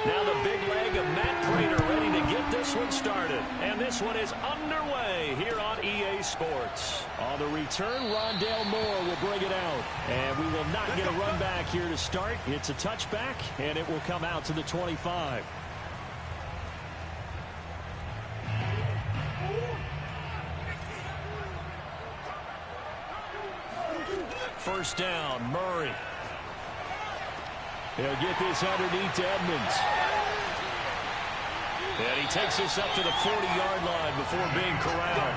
Now the big leg of Matt Prater ready to get this one started. And this one is underway here on EA Sports. On the return, Rondale Moore will bring it out. And we will not get a run back here to start. It's a touchback, and it will come out to the 25. First down, Murray. He'll get this underneath to Edmonds. And he takes this up to the 40-yard line before being corralled.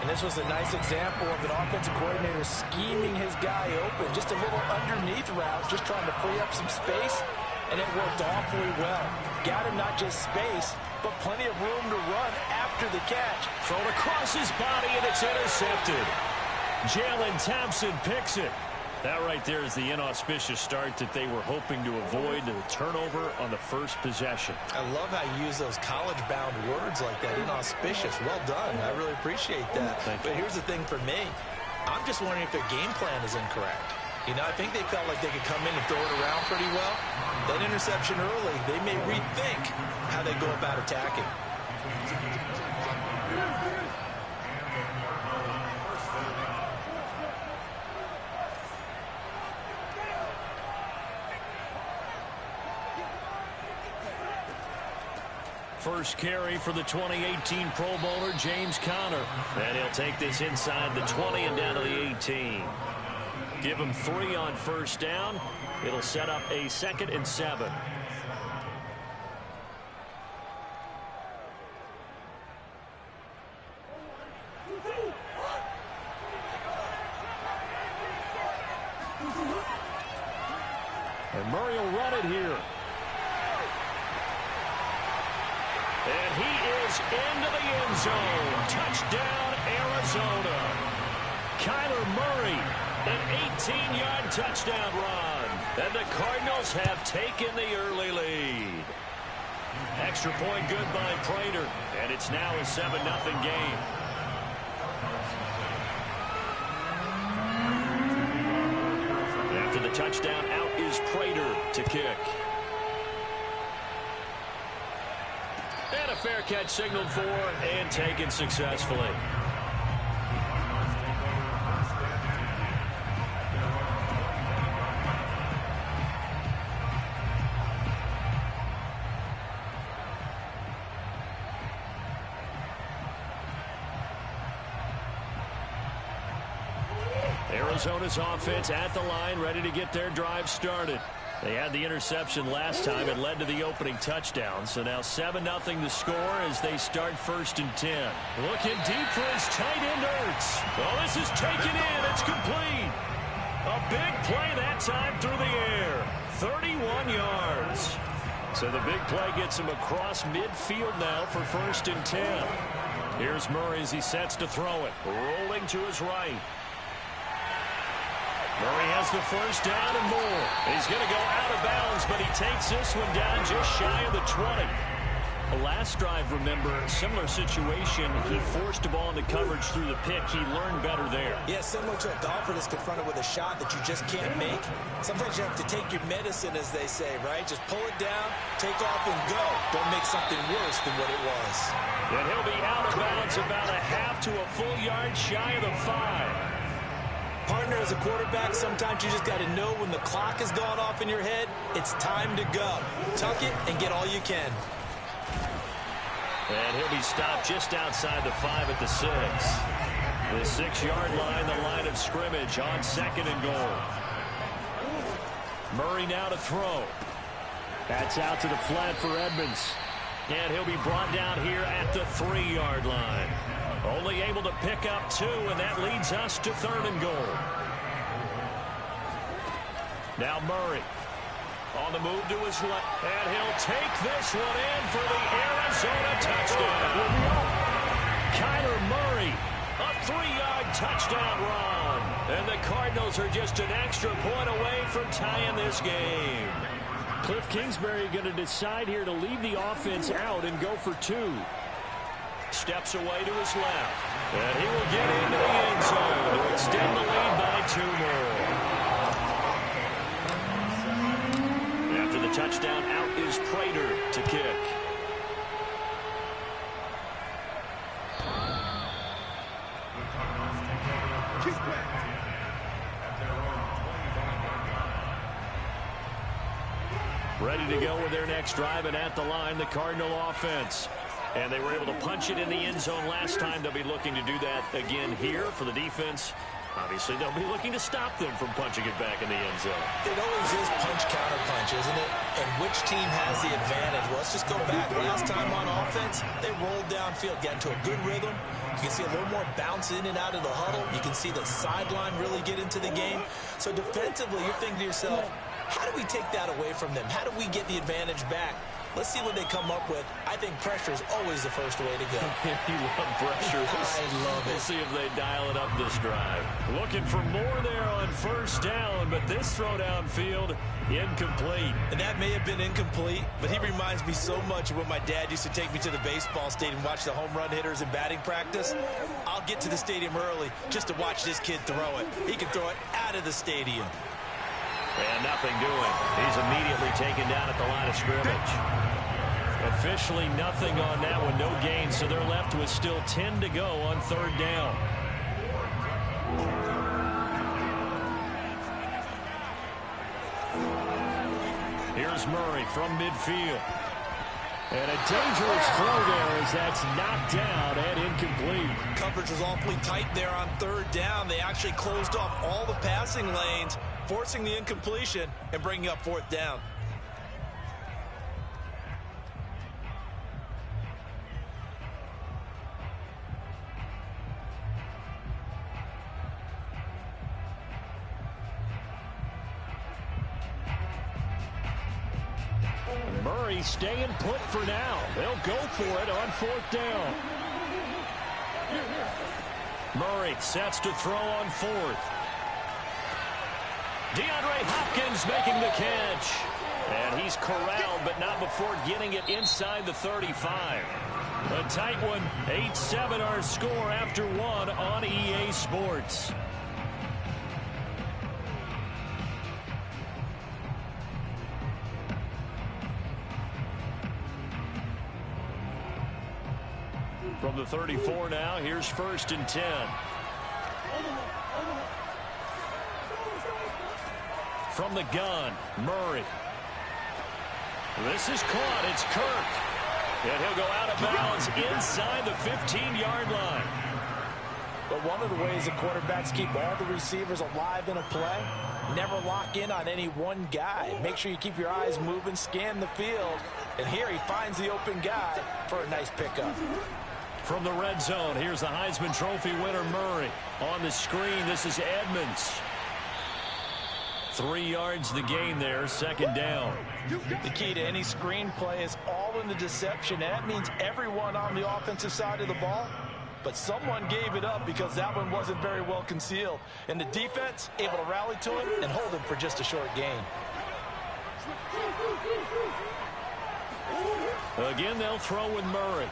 And this was a nice example of an offensive coordinator scheming his guy open. Just a little underneath route, just trying to free up some space, and it worked awfully well. Got him not just space, but plenty of room to run after the catch. Thrown across his body, and it's intercepted. Jalen Thompson picks it. That right there is the inauspicious start that they were hoping to avoid, the turnover on the first possession. I love how you use those college-bound words like that, inauspicious. Well done. I really appreciate that. But here's the thing for me. I'm just wondering if their game plan is incorrect. You know, I think they felt like they could come in and throw it around pretty well. That interception early, they may rethink how they go about attacking. First carry for the 2018 Pro Bowler, James Conner. And he'll take this inside the 20 and down to the 18. Give him 3 on first down. It'll set up a 2nd and 7. And Murray will run it here. And he is into the end zone. Touchdown, Arizona. Kyler Murray, an 18-yard touchdown run. And the Cardinals have taken the early lead. Extra point good by Prater. And it's now a 7-0 game. After the touchdown, out is Prater to kick. And a fair catch signaled for and taken successfully. Arizona's offense at the line, ready to get their drive started. They had the interception last time. It led to the opening touchdown. So now 7-0 to score as they start 1st and 10. Looking deep for his tight end, Ertz. Well, this is taken in. It's complete. A big play that time through the air. 31 yards. So the big play gets him across midfield now for 1st and 10. Here's Murray as he sets to throw it. Rolling to his right. Murray has the first down and more. He's going to go out of bounds, but he takes this one down just shy of the 20. The last drive, remember, similar situation. He forced the ball into coverage through the pick. He learned better there. Yeah, similar to a golfer that's confronted with a shot that you just can't make. Sometimes you have to take your medicine, as they say, right? Just pull it down, take off, and go. Don't make something worse than what it was. And he'll be out of bounds about a half to a full yard shy of the 5. Partner, as a quarterback, sometimes you just got to know when the clock has gone off in your head, it's time to go. Tuck it and get all you can. And he'll be stopped just outside the 5 at the 6. The 6-yard line, the line of scrimmage on 2nd and goal. Murray now to throw. That's out to the flat for Edmonds. And he'll be brought down here at the 3-yard line. Only able to pick up 2, and that leads us to 3rd and goal. Now Murray on the move to his left, and he'll take this one in for the Arizona touchdown. Kyler Murray, a 3-yard touchdown run. And the Cardinals are just an extra point away from tying this game. Cliff Kingsbury going to decide here to leave the offense out and go for 2. Steps away to his left. And he will get into the end zone to extend the lead by 2 more. After the touchdown, out is Prater to kick. Ready to go with their next drive, and at the line, the Cardinal offense. And they were able to punch it in the end zone last time. They'll be looking to do that again here for the defense. Obviously, they'll be looking to stop them from punching it back in the end zone. It always is punch-counter-punch, isn't it? And which team has the advantage? Well, let's just go back. Last time on offense, they rolled downfield, got into a good rhythm. You can see a little more bounce in and out of the huddle. You can see the sideline really get into the game. So defensively, you're thinking to yourself, how do we take that away from them? How do we get the advantage back? Let's see what they come up with. I think pressure is always the first way to go. You love pressure. I love it. We'll see if they dial it up this drive. Looking for more there on first down, but this throw downfield, incomplete. And that may have been incomplete, but he reminds me so much of when my dad used to take me to the baseball stadium and watch the home run hitters in batting practice. I'll get to the stadium early just to watch this kid throw it. He can throw it out of the stadium. And nothing doing. He's immediately taken down at the line of scrimmage. Officially nothing on that one, no gain, so they're left with still 10 to go on third down. Here's Murray from midfield. And a dangerous throw there as that's knocked down and incomplete. Coverage was awfully tight there on third down. They actually closed off all the passing lanes, forcing the incompletion and bringing up fourth down. Murray staying put for now. They'll go for it on fourth down. Murray sets to throw on fourth. DeAndre Hopkins making the catch. And he's corralled, but not before getting it inside the 35. A tight one. 8-7 our score after one on EA Sports. From the 34 now, here's first and 10. From the gun, Murray. This is caught. It's Kirk. And he'll go out of bounds inside the 15-yard line. But one of the ways the quarterbacks keep all the receivers alive in a play, never lock in on any one guy. Make sure you keep your eyes moving, scan the field. And here he finds the open guy for a nice pickup. From the red zone, here's the Heisman Trophy winner, Murray. On the screen, this is Edmonds. 3 yards the gain there, second down. The key to any screen play is all in the deception. And that means everyone on the offensive side of the ball. But someone gave it up because that one wasn't very well concealed. And the defense able to rally to him and hold him for just a short gain. Again, they'll throw with Murray.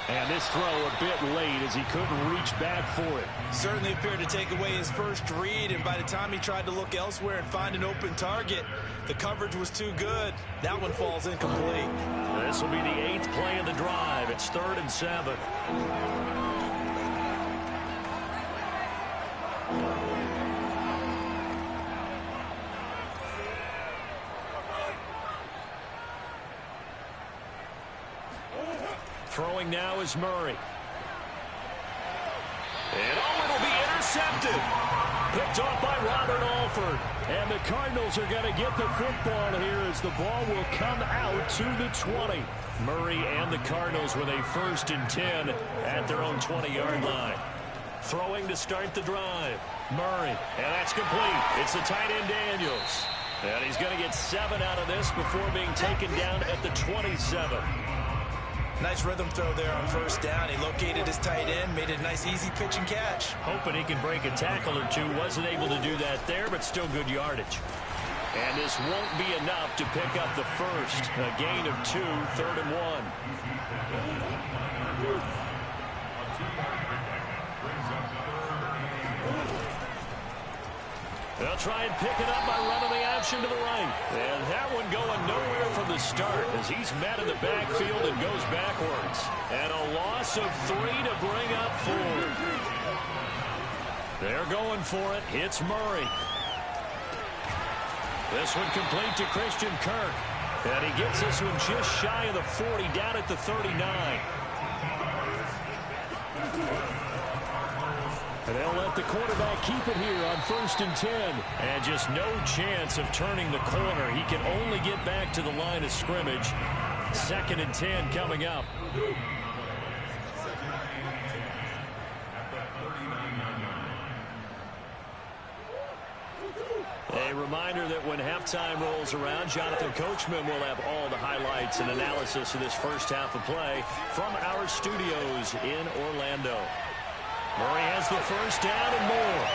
And this throw a bit late as he couldn't reach back for it. Certainly appeared to take away his first read, and by the time he tried to look elsewhere and find an open target, the coverage was too good. That one falls incomplete. This will be the 8th play of the drive. It's 3rd and 7. Throwing now is Murray. And it'll be intercepted. Picked off by Robert Alford. And the Cardinals are going to get the football here as the ball will come out to the 20. Murray and the Cardinals with a 1st and 10 at their own 20-yard line. Throwing to start the drive. Murray. And that's complete. It's the tight end Daniels. And he's going to get 7 out of this before being taken down at the 27. Nice rhythm throw there on first down. He located his tight end, made it a nice easy pitch and catch. Hoping he can break a tackle or two. Wasn't able to do that there, but still good yardage. And this won't be enough to pick up the first. A gain of 2, 3rd and 1. They'll try and pick it up by running the option to the right. And that one going nowhere from the start as he's met in the backfield and goes backwards. And a loss of 3 to bring up 4. They're going for it. Hits Murray. This one complete to Christian Kirk. And he gets this one just shy of the 40, down at the 39. And they'll let the quarterback keep it here on 1st and 10. And just no chance of turning the corner. He can only get back to the line of scrimmage. 2nd and 10 coming up. A reminder that when halftime rolls around, Jonathan Coachman will have all the highlights and analysis of this first half of play from our studios in Orlando. Murray has the first down and more.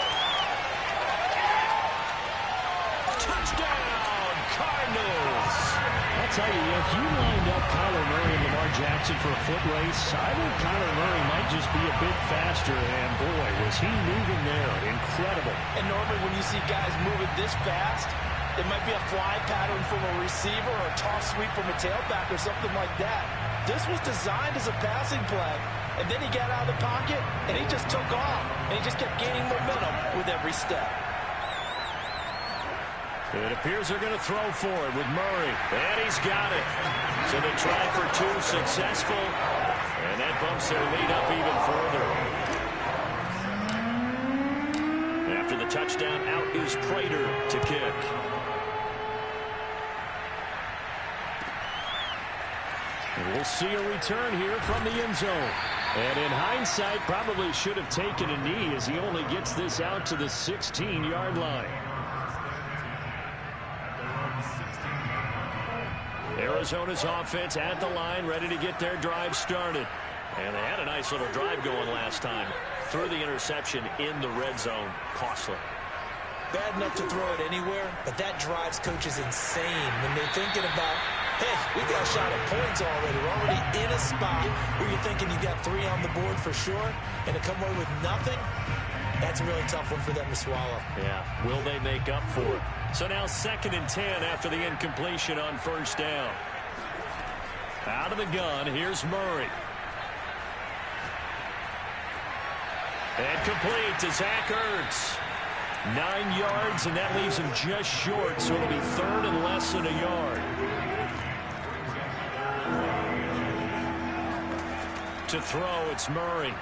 Touchdown, Cardinals! I'll tell you, if you lined up Kyler Murray and Lamar Jackson for a foot race, I think Kyler Murray might just be a bit faster, and boy, was he moving there. Incredible. And normally when you see guys moving this fast, it might be a fly pattern from a receiver or a toss sweep from a tailback or something like that. This was designed as a passing play, and then he got out of the pocket, and he just took off, and he just kept gaining momentum with every step. It appears they're going to throw for it with Murray. And he's got it. So they try for 2, successful. And that bumps their lead up even further. After the touchdown, out is Prater to kick. And we'll see a return here from the end zone. And in hindsight, probably should have taken a knee as he only gets this out to the 16-yard line. Arizona's offense at the line, ready to get their drive started. And they had a nice little drive going last time. Threw the interception in the red zone. Costly. Bad enough to throw it anywhere, but that drives coaches insane when they're thinking about, hey, we got a shot at points already. We're already in a spot where you're thinking you got 3 on the board for sure, and to come away with nothing, that's a really tough one for them to swallow. Yeah, will they make up for it? So now 2nd and 10 after the incompletion on first down. Out of the gun, here's Murray. And complete to Zach Ertz. 9 yards, and that leaves him just short, so it'll be 3rd and less than a yard. To throw, it's Murray.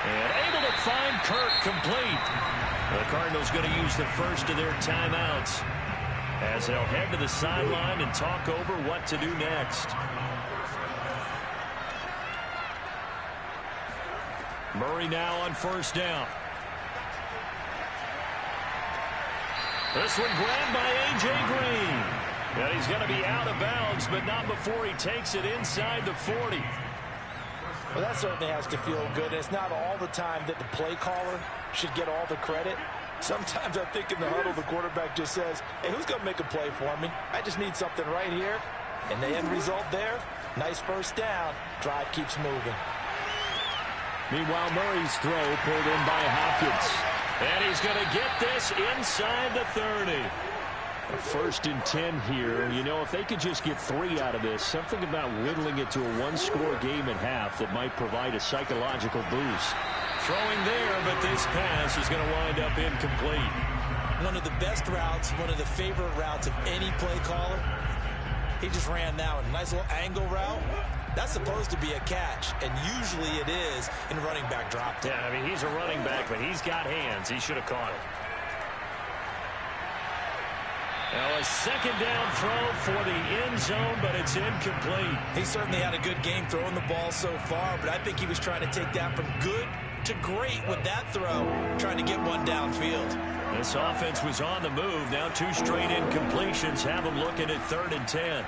And able to find Kirk complete. The Cardinals going to use the first of their timeouts as they'll head to the sideline and talk over what to do next. Murray now on first down. This one grabbed by A.J. Green. And he's going to be out of bounds, but not before he takes it inside the 40. Well, that certainly has to feel good. It's not all the time that the play caller should get all the credit. Sometimes I think in the huddle, the quarterback just says, hey, who's going to make a play for me? I just need something right here. And the end result there, nice first down. Drive keeps moving. Meanwhile, Murray's throw pulled in by Hopkins. And he's going to get this inside the 30. A 1st and 10 here. You know, if they could just get 3 out of this, something about whittling it to a 1-score game at half that might provide a psychological boost. Throwing there, but this pass is going to wind up incomplete. One of the best routes, one of the favorite routes of any play caller. He just ran that one. Nice little angle route. That's supposed to be a catch, and usually it is in running back drop down. Yeah, I mean, he's a running back, but he's got hands. He should have caught it. Now a second down throw for the end zone, but it's incomplete. He certainly had a good game throwing the ball so far, but I think he was trying to take that from good to great with that throw, trying to get one downfield. This offense was on the move. Now 2 straight incompletions have them looking at 3rd and 10.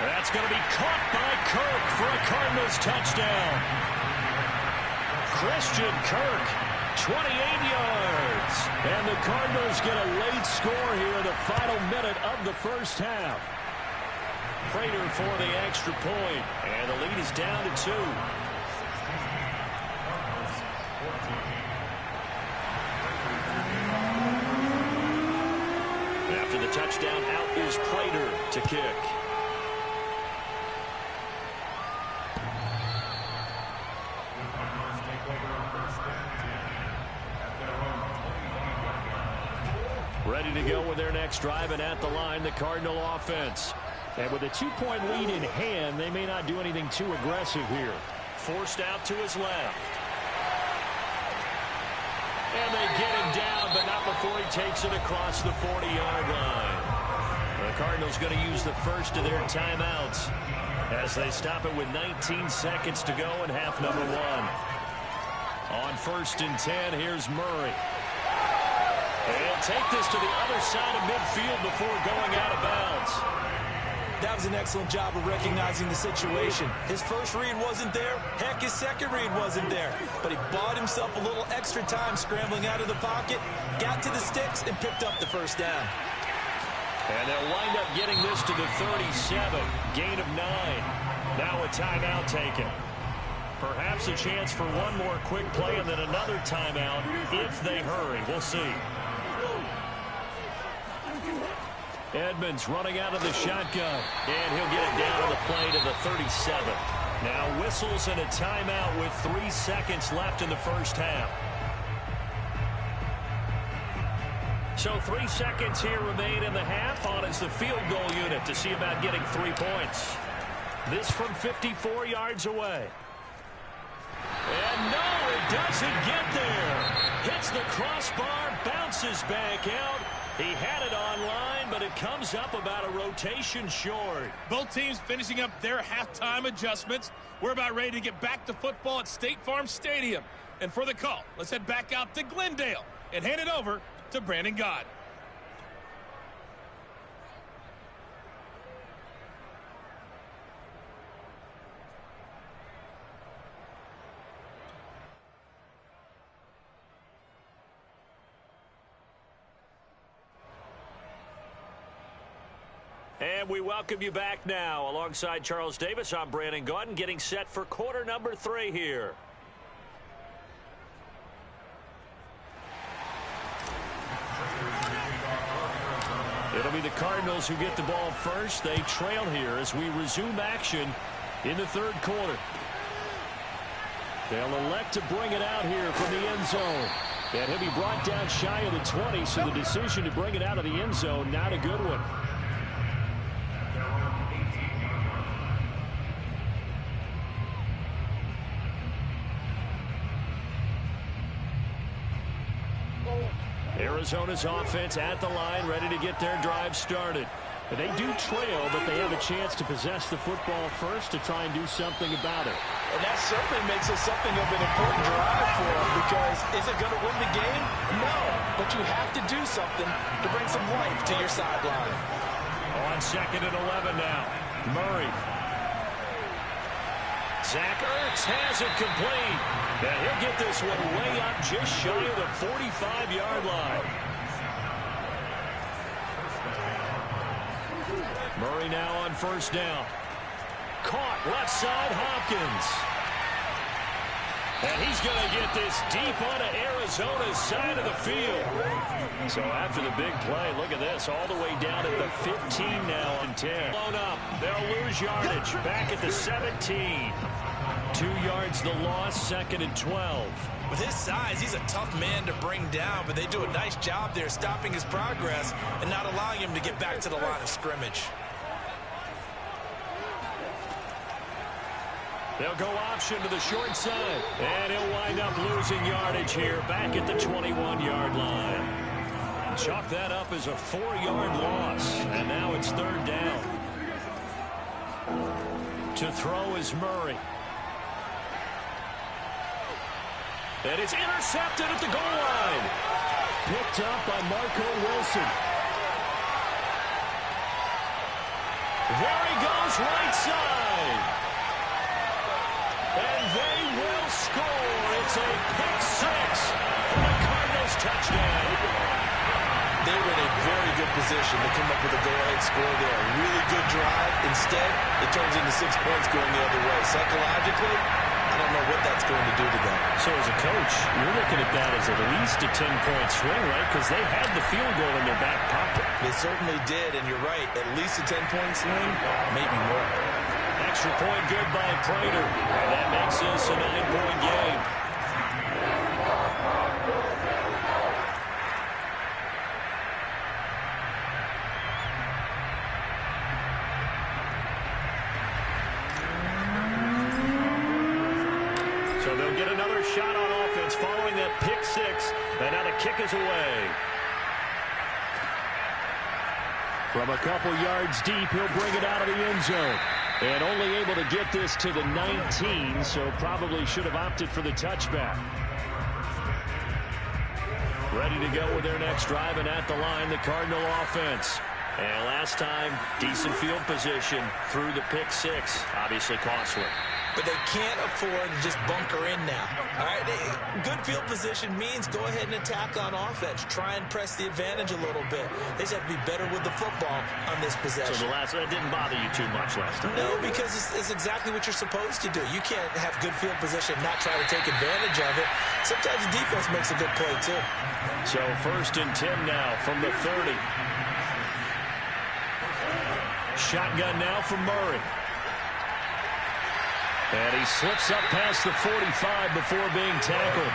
That's going to be caught by Kirk for a Cardinals touchdown. Christian Kirk, 28 yards. And the Cardinals get a late score here in the final minute of the first half. Prater for the extra point, and the lead is down to 2. After the touchdown, out is Prater to kick. Ready to go with their next drive, and at the line, the Cardinal offense. And with a 2-point lead in hand, they may not do anything too aggressive here. Forced out to his left. And they get him down, but not before he takes it across the 40-yard line. The Cardinals going to use the first of their timeouts as they stop it with 19 seconds to go in half number 1. On 1st and 10, here's Murray. He'll take this to the other side of midfield before going out of bounds. That was an excellent job of recognizing the situation. His first read wasn't there. Heck, his second read wasn't there. But he bought himself a little extra time scrambling out of the pocket, got to the sticks, and picked up the first down. And they'll wind up getting this to the 37. Gain of 9. Now a timeout taken. Perhaps a chance for one more quick play and then another timeout if they hurry. We'll see. Edmonds running out of the shotgun, and he'll get it down to the play to the 37. Now whistles and a timeout with 3 seconds left in the first half. So 3 seconds here remain in the half on as the field goal unit to see about getting 3 points. This from 54 yards away. And no, it doesn't get there. Hits the crossbar, bounces back out. He had it online, but it comes up about a rotation short. Both teams finishing up their halftime adjustments. We're about ready to get back to football at State Farm Stadium. And for the call, let's head back out to Glendale and hand it over to Brandon Gott. And we welcome you back now. Alongside Charles Davis, I'm Brandon Gott, getting set for quarter number 3 here. It'll be the Cardinals who get the ball first. They trail here as we resume action in the 3rd quarter. They'll elect to bring it out here from the end zone. And he'll be brought down shy of the 20, so the decision to bring it out of the end zone, not a good one. Arizona's offense at the line, ready to get their drive started. But they do trail, but they have a chance to possess the football first to try and do something about it. And that certainly makes it something of an important drive for them, because is it going to win the game? No, but you have to do something to bring some life to your sideline. On 2nd and 11 now, Murray. Zach Ertz has it complete. And he'll get this one way up just shy of the 45-yard line. Murray now on 1st down. Caught left side, Hopkins. And he's going to get this deep onto Arizona's side of the field. So after the big play, look at this, all the way down at the 15 now on 10. Blown up, they'll lose yardage. Back at the 17. 2 yards the loss, 2nd and 12. With his size, he's a tough man to bring down, but they do a nice job there stopping his progress and not allowing him to get back to the line of scrimmage. They'll go option to the short side, and he'll wind up losing yardage here back at the 21-yard line. Chalk that up as a 4-yard loss, and now it's 3rd down. To throw is Murray. And it's intercepted at the goal line. Picked up by Marco Wilson. There he goes, right side. And they will score. It's a pick 6 for the Cardinals touchdown. They were in a very good position to come up with a go-ahead score there. Really good drive. Instead, it turns into 6 points going the other way. Psychologically, I don't know what that's going to do to them. So as a coach, you're looking at that as at least a 10-point swing, right? Because they had the field goal in their back pocket. They certainly did, and you're right. At least a 10-point swing, maybe more. Extra point good by Prater. And that makes this a 9-point game. So they'll get another shot on offense following that pick six. And now the kick is away. From a couple yards deep, he'll bring it out of the end zone. And only able to get this to the 19, so probably should have opted for the touchback. Ready to go with their next drive, and at the line, the Cardinal offense. And last time, decent field position through the pick six. Obviously costly. But they can't afford to just bunker in now. All right, good field position means go ahead and attack on offense. Try and press the advantage a little bit. They just have to be better with the football on this possession. So that didn't bother you too much last time? No, because it's exactly what you're supposed to do. You can't have good field position and not try to take advantage of it. Sometimes the defense makes a good play, too. So 1st and 10 now from the 30. Shotgun now from Murray. And he slips up past the 45 before being tackled.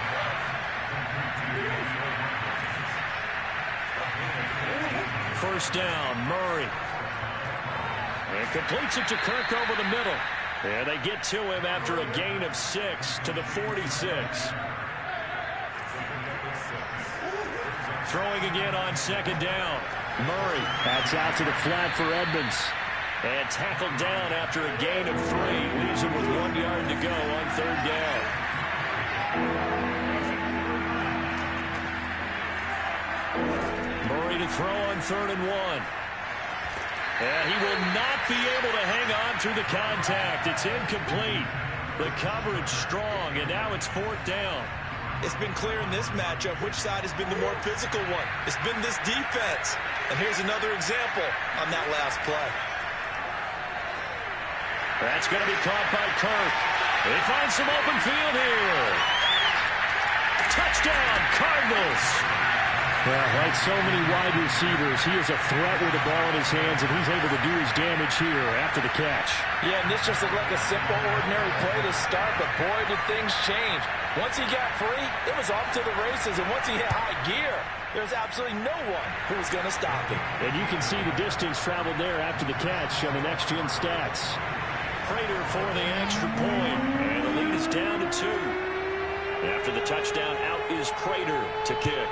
First down, Murray. And completes it to Kirk over the middle. And they get to him after a gain of 6 to the 46. Throwing again on 2nd down. Murray backs out to the flat for Edmonds. And tackled down after a gain of 3. Leaves him with 1 yard to go on 3rd down. Murray to throw on 3rd and 1. And he will not be able to hang on through the contact. It's incomplete. The coverage strong, and now it's 4th down. It's been clear in this matchup which side has been the more physical one. It's been this defense. And here's another example on that last play. That's going to be caught by Kirk. They find some open field here. Touchdown, Cardinals. Well, like so many wide receivers, he is a threat with the ball in his hands, and he's able to do his damage here after the catch. Yeah, and this just looked like a simple, ordinary play to start, but boy, did things change. Once he got free, it was off to the races, and once he hit high gear, there's absolutely no one who was going to stop him. And you can see the distance traveled there after the catch on the next-gen stats. Prater for the extra point, and the lead is down to 2. After the touchdown, out is Prater to kick.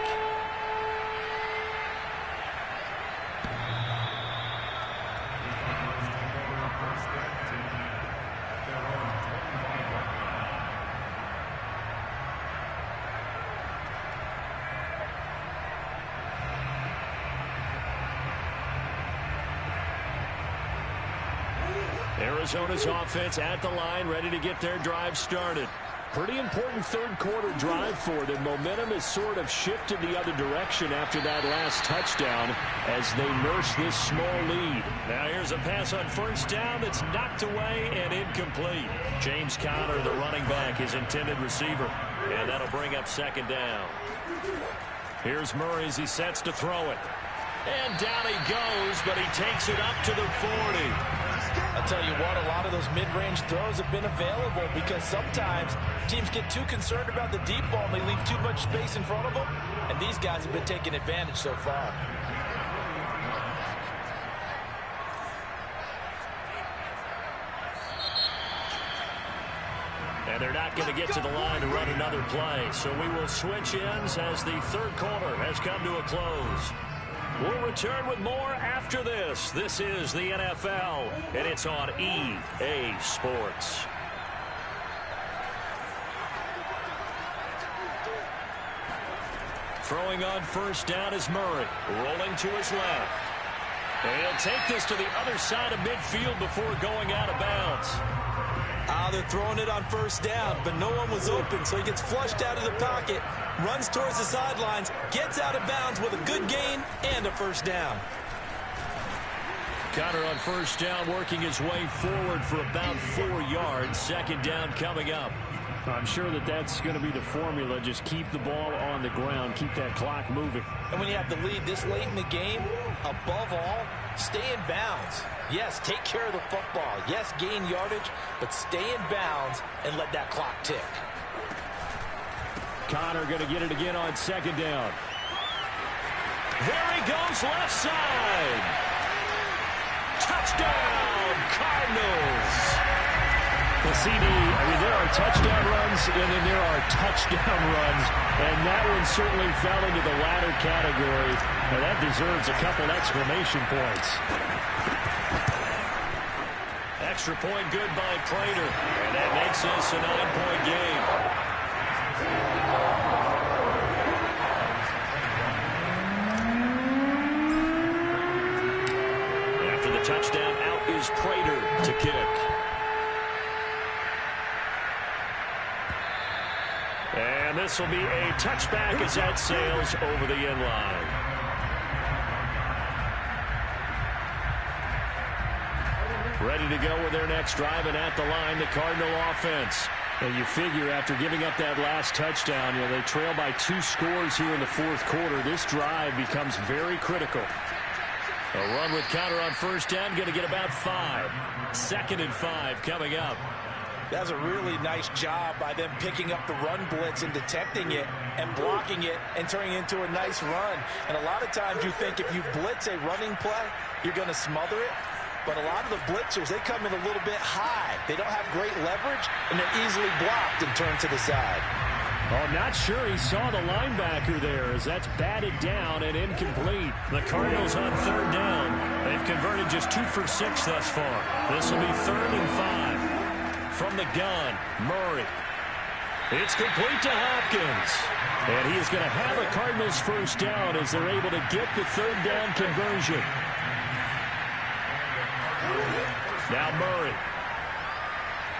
Arizona's offense at the line, ready to get their drive started. Pretty important 3rd quarter drive for them. Momentum has sort of shifted the other direction after that last touchdown as they nurse this small lead. Now here's a pass on 1st down that's knocked away and incomplete. James Conner, the running back, his intended receiver. And that'll bring up 2nd down. Here's Murray as he sets to throw it. And down he goes, but he takes it up to the 40. I'll tell you what, a lot of those mid-range throws have been available because sometimes teams get too concerned about the deep ball and they leave too much space in front of them, and these guys have been taking advantage so far. And they're not going to get to the line to run another play, so we will switch ends as the 3rd quarter has come to a close. We'll return with more after this. This is the NFL, and it's on EA Sports. Throwing on 1st down is Murray, rolling to his left. And he'll take this to the other side of midfield before going out of bounds. They're throwing it on 1st down, but no one was open, so he gets flushed out of the pocket, runs towards the sidelines, gets out of bounds with a good gain and a 1st down. Conner on 1st down, working his way forward for about 4 yards. 2nd down coming up. I'm sure that that's going to be the formula. Just keep the ball on the ground. Keep that clock moving. And when you have the lead this late in the game, above all, stay in bounds. Yes, take care of the football. Yes, gain yardage, but stay in bounds and let that clock tick. Connor going to get it again on second down. There he goes, left side. Touchdown, Cardinals. The CD, there are touchdown runs, and then there are touchdown runs, and that one certainly fell into the latter category, and that deserves a couple exclamation points. Extra point good by Prater, and that makes this a 9-point game. After the touchdown, out is Prater to kick. And this will be a touchback as that sails over the end line. Ready to go with their next drive, and at the line, the Cardinal offense. And you figure after giving up that last touchdown, they trail by 2 scores here in the fourth quarter. This drive becomes very critical. A run with Connor on first down, going to get about 5. 2nd and 5 coming up. That's a really nice job by them picking up the run blitz and detecting it and blocking it and turning it into a nice run. And a lot of times you think if you blitz a running play, you're going to smother it. But a lot of the blitzers, they come in a little bit high. They don't have great leverage, and they're easily blocked and turned to the side. Oh, not sure he saw the linebacker there as that's batted down and incomplete. The Cardinals on third down. They've converted just 2 for 6 thus far. This will be 3rd and 5. From the gun, Murray. It's complete to Hopkins. And he is going to have a Cardinals first down as they're able to get the 3rd down conversion. Now Murray.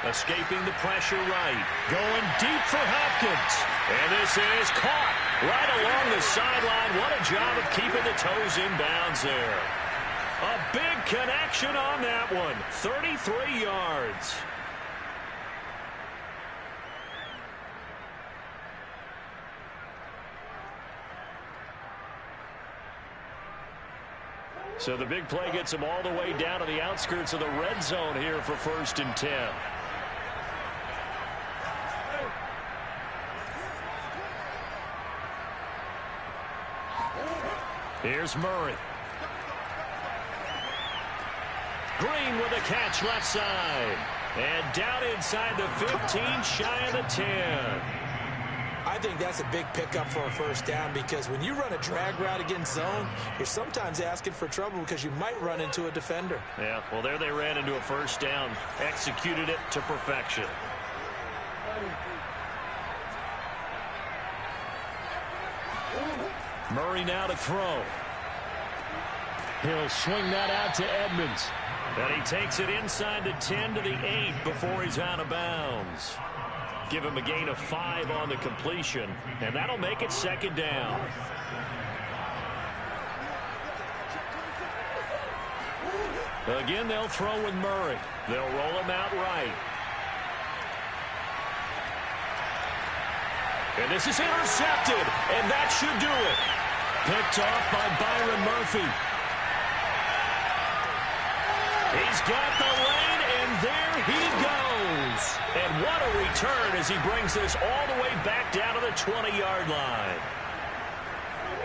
Escaping the pressure right. Going deep for Hopkins. And this is caught right along the sideline. What a job of keeping the toes in bounds there. A big connection on that one. 33 yards. So the big play gets him all the way down to the outskirts of the red zone here for 1st and 10. Here's Murray. Green with a catch left side. And down inside the 15, shy of the 10. I think that's a big pickup for a first down because when you run a drag route against zone, you're sometimes asking for trouble because you might run into a defender. Yeah, well, there they ran into a first down. Executed it to perfection. Murray now to throw. He'll swing that out to Edmonds. And he takes it inside the 10 to the 8 before he's out of bounds. Give him a gain of 5 on the completion, and that'll make it 2nd down. Again, they'll throw with Murray. They'll roll him out right. And this is intercepted, and that should do it. Picked off by Byron Murphy. He's got the lane, and there he goes. And what a return as he brings this all the way back down to the 20-yard line.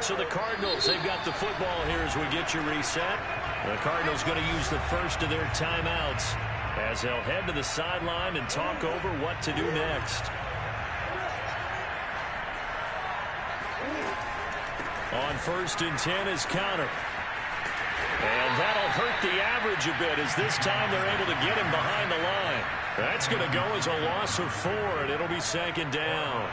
So the Cardinals, they've got the football here as we get you reset. The Cardinals going to use the first of their timeouts as they'll head to the sideline and talk over what to do next. On 1st and 10 is Connor. And that'll hurt the average a bit as this time they're able to get him behind the line. That's going to go as a loss of 4, and it'll be 2nd down.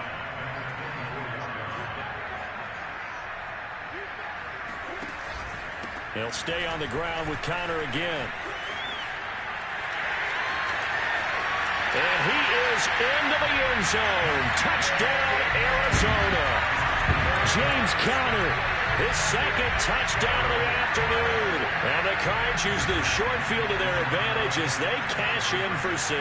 He'll stay on the ground with Connor again. And he is into the end zone. Touchdown, Arizona. James Conner, his 2nd touchdown of the afternoon. And the Cards use the short field to their advantage as they cash in for 6.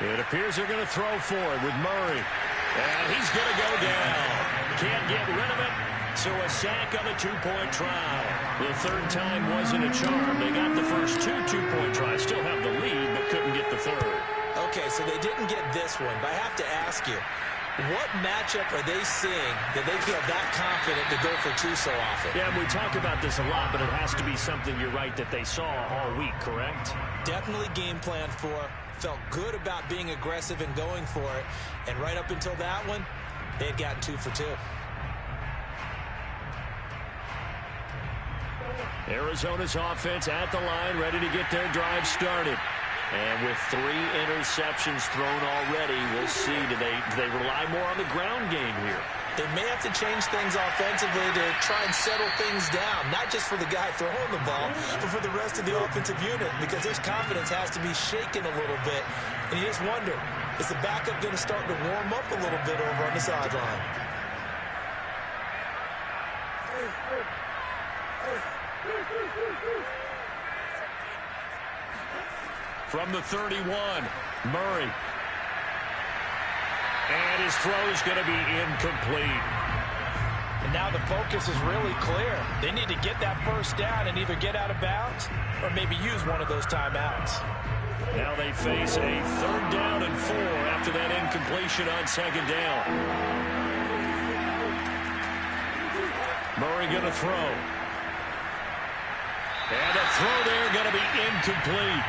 It appears they're going to throw for it with Murray. And he's going to go down. Can't get rid of it. So a sack on a two-point try. The third time wasn't a charm. They got the first two-point tries. Still have the lead, but couldn't get the third. Okay, so they didn't get this one, but I have to ask you, what matchup are they seeing that they feel that confident to go for two so often? Yeah, we talk about this a lot, but it has to be something, you're right, that they saw all week, correct? Definitely game planned for. Felt good about being aggressive and going for it. And right up until that one, they had gotten 2 for 2. Arizona's offense at the line, ready to get their drive started. And with 3 interceptions thrown already, we'll see. Do they rely more on the ground game here? They may have to change things offensively to try and settle things down, not just for the guy throwing the ball, but for the rest of the offensive unit, because his confidence has to be shaken a little bit. And you just wonder, is the backup going to start to warm up a little bit over on the sideline? From the 31, Murray. And his throw is going to be incomplete. And now the focus is really clear. They need to get that first down and either get out of bounds or maybe use one of those timeouts. Now they face a 3rd down and 4 after that incompletion on 2nd down. Murray going to throw. And a throw there going to be incomplete.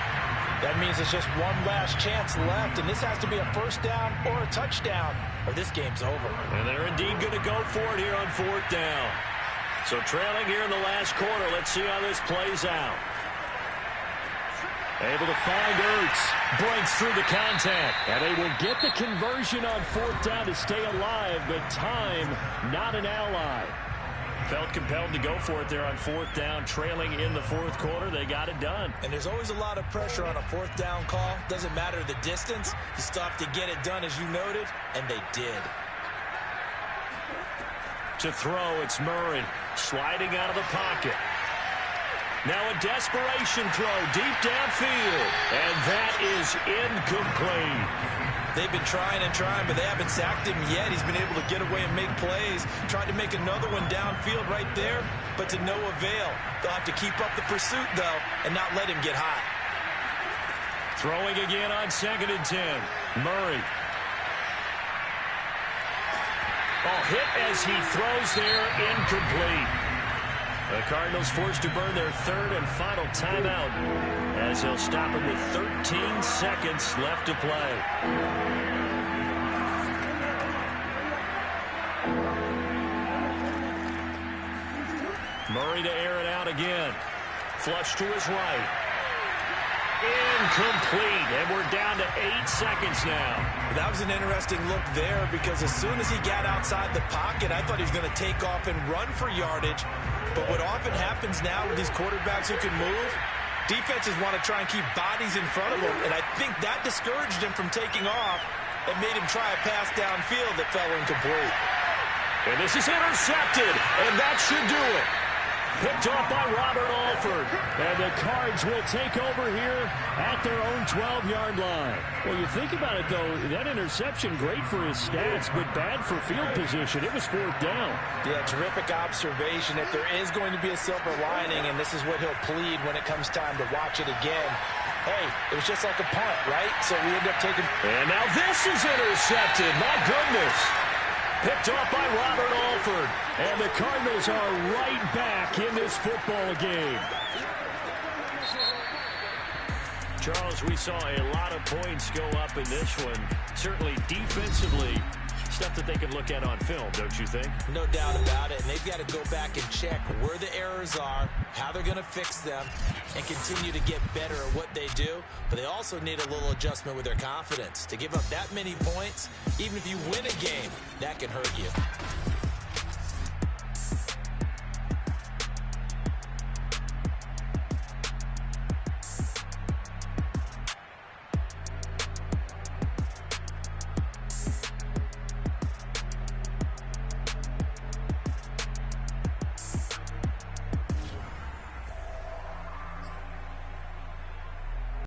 That means it's just one last chance left, and this has to be a first down or a touchdown, or this game's over. And they're indeed going to go for it here on 4th down. So trailing here in the last quarter. Let's see how this plays out. Able to find Ertz. Breaks through the contact. And they will get the conversion on 4th down to stay alive, but time not an ally. Felt compelled to go for it there on 4th down, trailing in the 4th quarter. They got it done. And there's always a lot of pressure on a 4th down call. Doesn't matter the distance. You still have to get it done, as you noted, and they did. To throw, it's Murray sliding out of the pocket. Now a desperation throw deep downfield, and that is incomplete. They've been trying and trying, but they haven't sacked him yet. He's been able to get away and make plays. Tried to make another one downfield right there, but to no avail. They'll have to keep up the pursuit, though, and not let him get high. Throwing again on 2nd and 10. Murray. Oh, hit as he throws there, incomplete. The Cardinals forced to burn their 3rd and final timeout as they'll stop it with 13 seconds left to play. Murray to air it out again. Flush to his right. Incomplete, and we're down to 8 seconds now. That was an interesting look there because as soon as he got outside the pocket, I thought he was going to take off and run for yardage. But what often happens now with these quarterbacks who can move, defenses want to try and keep bodies in front of them, and I think that discouraged him from taking off and made him try a pass downfield that fell incomplete. And this is intercepted, and that should do it. Picked off by Robert Alford. And the Cards will take over here at their own 12-yard line. Well, you think about it, though, that interception, great for his stats, but bad for field position. It was 4th down. Yeah, terrific observation. If there is going to be a silver lining, and this is what he'll plead when it comes time to watch it again, hey, it was just like a punt, right? So we end up taking... And now this is intercepted. My goodness. Picked off by Robert Alford. And the Cardinals are right back in this football game. Charles, we saw a lot of points go up in this one. Certainly defensively, stuff that they can look at on film, don't you think? No doubt about it. And they've got to go back and check where the errors are, how they're going to fix them, and continue to get better at what they do. But they also need a little adjustment with their confidence. To give up that many points, even if you win a game, that can hurt you.